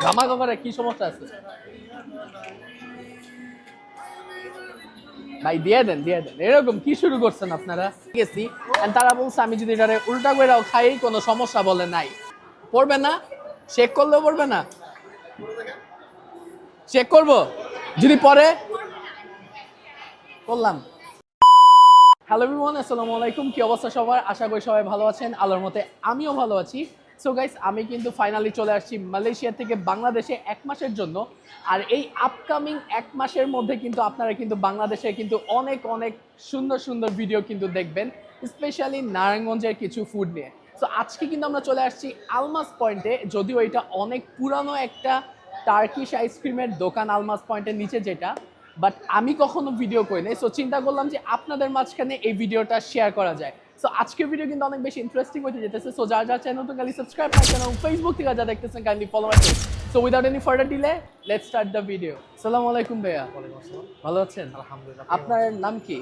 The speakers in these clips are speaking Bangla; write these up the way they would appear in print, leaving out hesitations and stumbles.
ধামাকা করে কি সমস্যা আছে? ভাই দিয়ে দেন এরকম কি শুরু করছেন আপনারা? গেছি তারা বলছে আমি যদি এটা উল্টা করে খাই কোনো সমস্যা বলে নাই। পড়বে না, চেক করলেও পড়বে না, চেক করব যদি পরে করলাম। হ্যালো এভরিওয়ান, আসসালামু আলাইকুম। কি অবস্থা সবার? আশা করি সবাই ভালো আছেন, আল্লাহর মতে আমিও ভালো আছি। সো গাইস, আমি কিন্তু ফাইনালি চলে আসছি মালয়েশিয়া থেকে বাংলাদেশে 1 মাসের জন্য। আর এই আপকামিং 1 মাসের মধ্যে কিন্তু আপনারা কিন্তু বাংলাদেশে কিন্তু অনেক অনেক সুন্দর সুন্দর ভিডিও কিন্তু দেখবেন, স্পেশালি নারায়ণগঞ্জের কিছু ফুড নিয়ে। সো আজকে কিন্তু আমরা চলে আসছি আলমাস পয়েন্টে, যদিও এটা অনেক পুরানো একটা টার্কিশ আইসক্রিমের দোকান, আলমাস পয়েন্টের নিচে যেটা, বাট আমি কখনো ভিডিও করি নাই। সো চিন্তা করলাম যে আপনাদের মাঝখানে এই ভিডিওটা শেয়ার করা যায়। সো আজকের ভিডিও কিন্তু অনেক বেশি ইন্টারেস্টিং হতে যেতেছে। সো যারা যারা চ্যানেল তো kindly subscribe my channel, Facebook থেকে যা দেখতেছেন kindly follow my page. So without any further delay let's start the video. আসসালামু আলাইকুম ভাইয়া। ওয়ালাইকুম আসসালাম। ভালো আছেন? আলহামদুলিল্লাহ। আপনার নাম কি?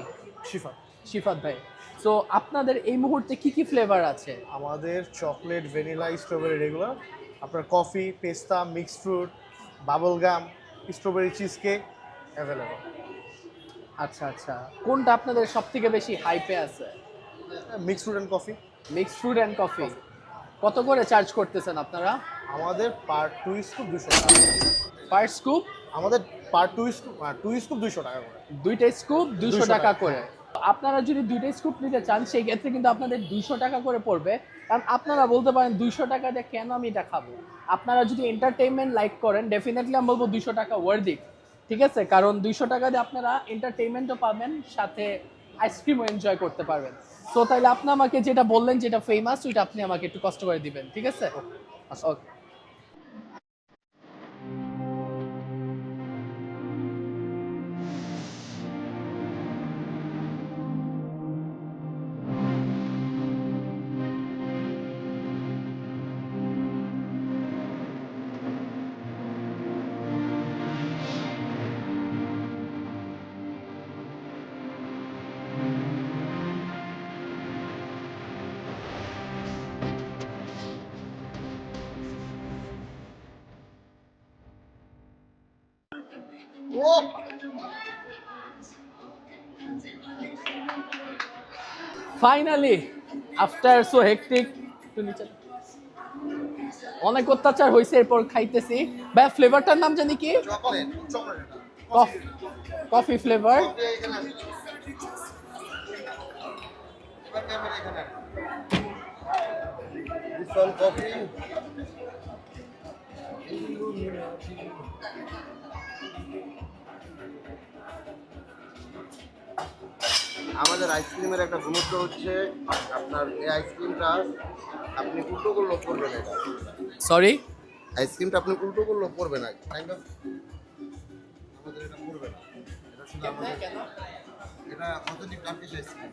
শিফাত। শিফাত ভাই। সো আপনাদের এই মুহূর্তে কি কি ফ্লেভার আছে? আমাদের চকলেট, ভ্যানিলা, স্ট্রবেরি রেগুলার, আপনার কফি, পেস্তা, mixed fruit, bubble gum, strawberry cheese cake available. আচ্ছা আচ্ছা, কোনটা আপনাদের সব থেকে বেশি হাইপে আছে? Mixed fruit and coffee. Mixed fruit and coffee. কত করে চার্জ করতেছেন আপনারা? আমাদের পার টু স্কুপ 200 টাকা। পার স্কুপ? আমাদের পার টু স্কুপ 200 টাকা করে। দুইটা স্কুপ 200 200 টাকা টাকা করে। আপনারা যদি দুইটা স্কুপ নিতে চান সেই ক্ষেত্রে কিন্তু আপনাদের 200 টাকা করে পড়বে। কারণ আপনারা বলতে পারেন 200 টাকা দিয়ে কেন আমি এটা খাবো। আপনারা যদি এন্টারটেইনমেন্ট লাইক করেন, ডেফিনেটলি আমি বলবো 200 টাকা ওয়ার্থ ইট। ঠিক আছে, কারণ 200 টাকা দিয়ে আপনারা এন্টারটেইনমেন্টও পাবেন, সাথে আইসক্রিমও এনজয় করতে পারবেন। সো তাইলে আপনি আমাকে যেটা বললেন যেটা ফেমাস, ওইটা আপনি আমাকে একটু কষ্ট করে দিবেন, ঠিক আছে? ওকে। ফাইনালি আফটার সো হেক্টিক, অনেক অত্যাচার হয়েছে, এরপর খাইতেছি। ভাই ফ্লেভারটার নাম জানি কি? Coffee flavour. আমাদের আইসক্রিমের একটা গুরুত্ব হচ্ছে আপনার এই আইসক্রিমটা আপনি উল্টো করলেও পড়বে না। এটা সরি, আইসক্রিমটা আপনি উল্টো করলেও পড়বে না। আমাদের এটা পড়বে না। এটা শুধু আমাদের এটা অথেন্টিক টার্কিশ আইসক্রিম।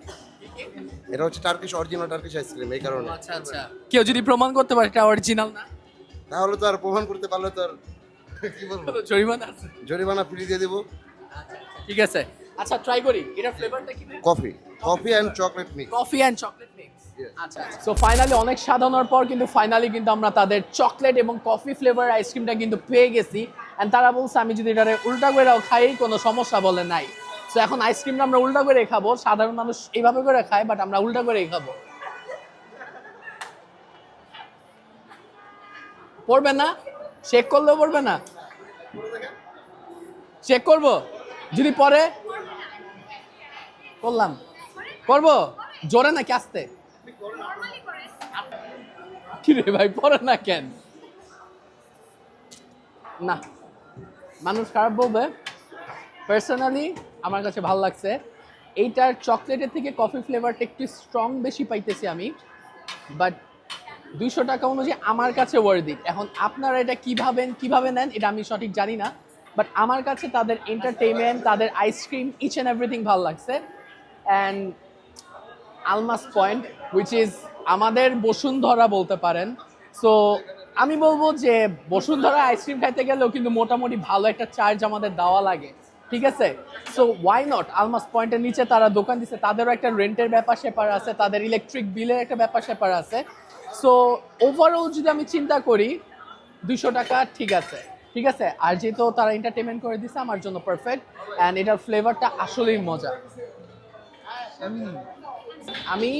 এটা হচ্ছে টার্কিশ, অরিজিনাল টার্কিশ আইসক্রিম। এই কারণে আচ্ছা আচ্ছা, কেউ যদি প্রমাণ করতে পারে এটা অরিজিনাল না, তাহলে তো আর প্রমাণ করতে পারলে তো আর কি বলবো, জরিমানা আছে। জরিমানা ফ্রি দিয়ে দেবো। ঠিক আছে, আচ্ছা ট্রাই করি। এটা ফ্লেভারটা কি? Coffee and chocolate mix. Coffee and chocolate mix. আচ্ছা, সো ফাইনালি অনেক সাধনার পর কিন্তু ফাইনালি কিন্তু আমরা তাদের চকলেট এবং কফি ফ্লেভার আইসক্রিমটা কিন্তু পেয়ে গেছি। এন্ড তারা বলছে আমি যদি এটা উল্টা করে খাই কোনো সমস্যা বলে নাই। সো এখন আইসক্রিমটা আমরা উল্টা করে খাবো। সাধারণ মানুষ এইভাবে করে খায়, বাট আমরা উল্টা করেই খাবো। পড়বে না, চেক করলেও পড়বে না, চেক করব যদি পরে করলাম। করব জোরে নাকি আস্তে? কি রে ভাই, পড়ে না কেন? না, মানুষ খারাপ বলবে। পার্সোনালি আমার কাছে ভালো লাগছে। এইটার চকলেটের থেকে কফি ফ্লেভারটা একটু স্ট্রং বেশি পাইতেছি আমি, বাট 200 টাকা অনুযায়ী আমার কাছে ওয়ার্থ ইট। এখন আপনারা এটা কিভাবে নেন এটা আমি সঠিক জানি না, বাট আমার কাছে তাদের এন্টারটেইনমেন্ট, তাদের আইসক্রিম, ইচ অ্যান্ড এভরিথিং ভালো লাগছে। And Almas point which is আমাদের বসুন্ধরা বলতে পারেন। সো আমি বলবো যে বসুন্ধরা আইসক্রিম খাইতে গেলেও কিন্তু মোটামুটি ভালো একটা চার্জ আমাদের দেওয়া লাগে, ঠিক আছে? সো ওয়াই নট, আলমাস পয়েন্টের নিচে তারা দোকান দিচ্ছে, তাদেরও একটা রেন্টের ব্যাপার স্যাপার আছে, তাদের ইলেকট্রিক বিলের একটা ব্যাপার স্যাপার আছে। সো ওভারঅল যদি আমি চিন্তা করি, 200 টাকা, ঠিক আছে ঠিক আছে। আর যেহেতু তারা এন্টারটেনমেন্ট করে দিছে আমার জন্য পারফেক্ট, অ্যান্ড এটার ফ্লেভারটা আসলেই মজা। আমি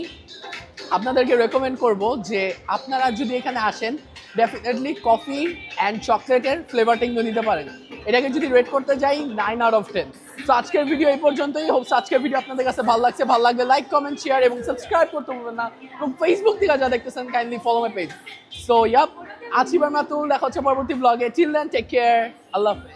আপনাদেরকে রেকমেন্ড করব যে আপনারা যদি এখানে আসেন ডেফিনেটলি কফি অ্যান্ড চকলেটের ফ্লেভারটা কিন্তু নিতে পারেন। এটাকে যদি রেট করতে যাই 9/10। তো আজকের ভিডিও এই পর্যন্তই। হোপস আজকের ভিডিও আপনাদের কাছে ভালো লাগছে। ভালো লাগলে লাইক, কমেন্ট, শেয়ার এবং সাবস্ক্রাইব করতে ভুলবেন না। এবং ফেসবুক থেকে যা দেখতেছেন kindly follow my page. So yup, আছি বারমাতুল, দেখা হচ্ছে পরবর্তী ব্লগে। টিল দেন টেক কেয়ার, আল্লাহ হাফেজ।